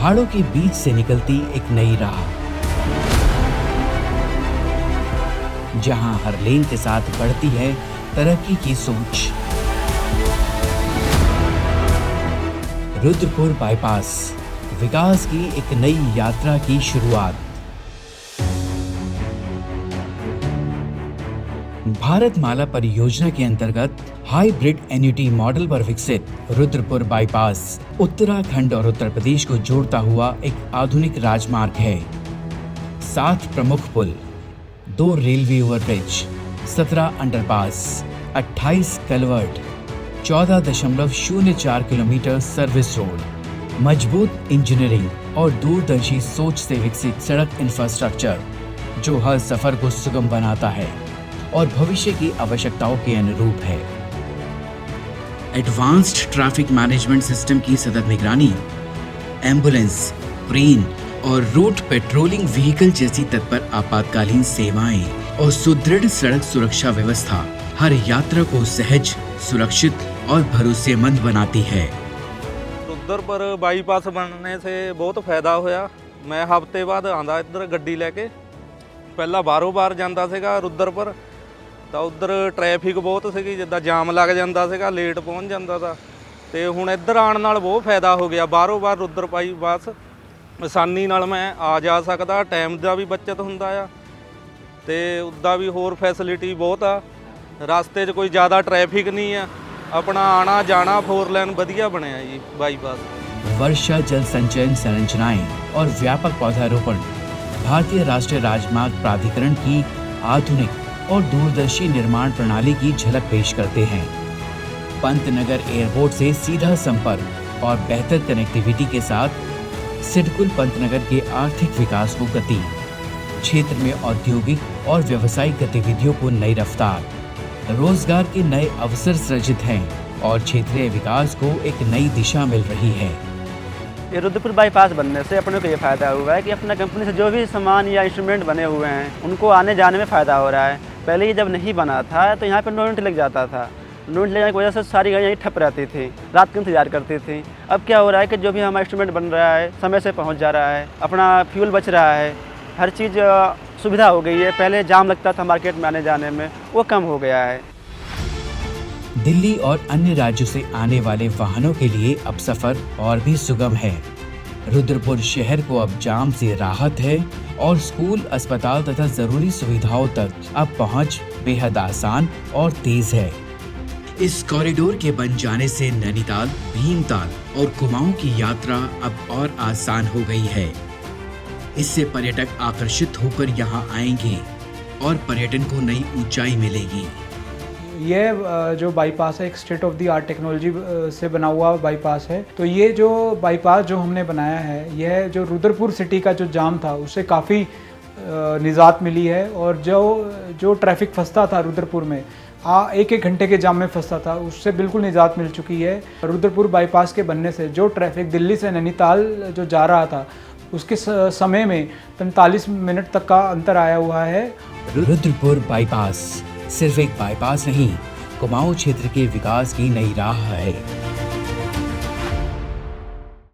पहाड़ों के बीच से निकलती एक नई राह, जहां हर लेन के साथ बढ़ती है तरक्की की सोच। रुद्रपुर बाईपास, विकास की एक नई यात्रा की शुरुआत। भारतमाला परियोजना के अंतर्गत हाइब्रिड एन्युटी मॉडल पर विकसित रुद्रपुर बाईपास उत्तराखंड और उत्तर प्रदेश को जोड़ता हुआ एक आधुनिक राजमार्ग है। 7 प्रमुख पुल, 2 railway overbridge, 17 underpass, 28 culvert, 14.04 kilometre service road, मजबूत इंजीनियरिंग और दूरदर्शी सोच से विकसित सड़क इंफ्रास्ट्रक्चर, जो हर सफर को सुगम बनाता है और भविष्य की आवश्यकताओं के अनुरूप है। एडवांस्ड ट्रैफिक मैनेजमेंट सिस्टम की सतत निगरानी, एम्बुलेंस, क्रेन और रूट पेट्रोलिंग व्हीकल जैसी तत्पर आपातकालीन सेवाएं और सुदृढ़ सड़क सुरक्षा व्यवस्था हर यात्रा को सहज, सुरक्षित और भरोसेमंद बनाती है। रुद्रपुर बाईपास बनने से बहुत फायदा होया। मैं हफ्ते बाद आंदा इधर गड्डी लेके, पहला बारों बार जाता सीगा रुद्रपुर, ਤਾਂ ਉੱਧਰ ਟ੍ਰੈਫਿਕ ਬਹੁਤ ਸੀਗੀ, ਜਿੱਦਾਂ ਜਾਮ ਲੱਗ ਜਾਂਦਾ ਸੀਗਾ, ਲੇਟ ਪਹੁੰਚ ਜਾਂਦਾ ਤਾ। ਤੇ ਹੁਣ ਇੱਧਰ ਆਉਣ ਨਾਲ ਬਹੁਤ ਫਾਇਦਾ ਹੋ ਗਿਆ। ਬਾਹਰੋਂ ਬਾਹਰ ਰੁद्र ਬਾਈਪਾਸ ਆਸਾਨੀ ਨਾਲ ਮੈਂ ਆ ਜਾ ਸਕਦਾ, ਟਾਈਮ ਦਾ ਵੀ ਬਚਤ ਹੁੰਦਾ ਆ ਤੇ ਉੱਦਾਂ ਵੀ ਹੋਰ ਫੈਸਿਲਿਟੀ ਬਹੁਤ ਆ। ਰਸਤੇ 'ਚ ਕੋਈ ਜ਼ਿਆਦਾ ਟ੍ਰੈਫਿਕ ਨਹੀਂ ਆ, अपना आना जाना 4 लेन बढ़िया बनया जी बाईपास। वर्षा जल संचयन संरचनाएं और व्यापक पौधारोपण भारतीय राष्ट्रीय राजमार्ग प्राधिकरण की आधुनिक और दूरदर्शी निर्माण प्रणाली की झलक पेश करते हैं। पंतनगर एयरपोर्ट से सीधा संपर्क और बेहतर कनेक्टिविटी के साथ सिडकुल पंतनगर के आर्थिक विकास को गति, क्षेत्र में औद्योगिक और व्यावसायिक गतिविधियों को नई रफ्तार, रोजगार के नए अवसर सृजित हैं और क्षेत्रीय विकास को एक नई दिशा मिल रही है। ये रुद्रपुर बाईपास बनने से अपने को ये फ़ायदा हुआ है कि अपना कंपनी से जो भी सामान या इंस्ट्रूमेंट बने हुए हैं उनको आने जाने में फ़ायदा हो रहा है। पहले ये जब नहीं बना था तो यहाँ पर 9 मिनट लग जाता था। 9 मिनट लगने की वजह से सारी गाड़ियाँ यहीं ठप रहती थी, रात को इंतजार करती थी। अब क्या हो रहा है कि जो भी हमारा इंस्ट्रूमेंट बन रहा है समय से पहुँच जा रहा है, अपना फ्यूल बच रहा है, हर चीज़ सुविधा हो गई है। पहले जाम लगता था मार्केट में आने जाने में, वो कम हो गया है। दिल्ली और अन्य राज्यों से आने वाले वाहनों के लिए अब सफर और भी सुगम है। रुद्रपुर शहर को अब जाम से राहत है और स्कूल, अस्पताल तथा जरूरी सुविधाओं तक अब पहुंच बेहद आसान और तेज है। इस कॉरिडोर के बन जाने से नैनीताल, भीमताल और कुमाऊं की यात्रा अब और आसान हो गई है। इससे पर्यटक आकर्षित होकर यहां आएंगे और पर्यटन को नई ऊंचाई मिलेगी। यह जो बाईपास है एक state of the art technology से बना हुआ बाईपास है। तो ये जो बाईपास जो हमने बनाया है, यह जो रुद्रपुर सिटी का जो जाम था उससे काफ़ी निजात मिली है। और जो ट्रैफिक फंसता था रुद्रपुर में, 1-1 घंटे के जाम में फंसता था, उससे बिल्कुल निजात मिल चुकी है। रुद्रपुर बाईपास के बनने से जो ट्रैफिक दिल्ली से नैनीताल जो जा रहा था उसके समय में 45 मिनट तक का अंतर आया हुआ है। रुद्रपुर बाईपास सिर्फ एक बाईपास नहीं, कुमाऊं क्षेत्र के विकास की नई राह है।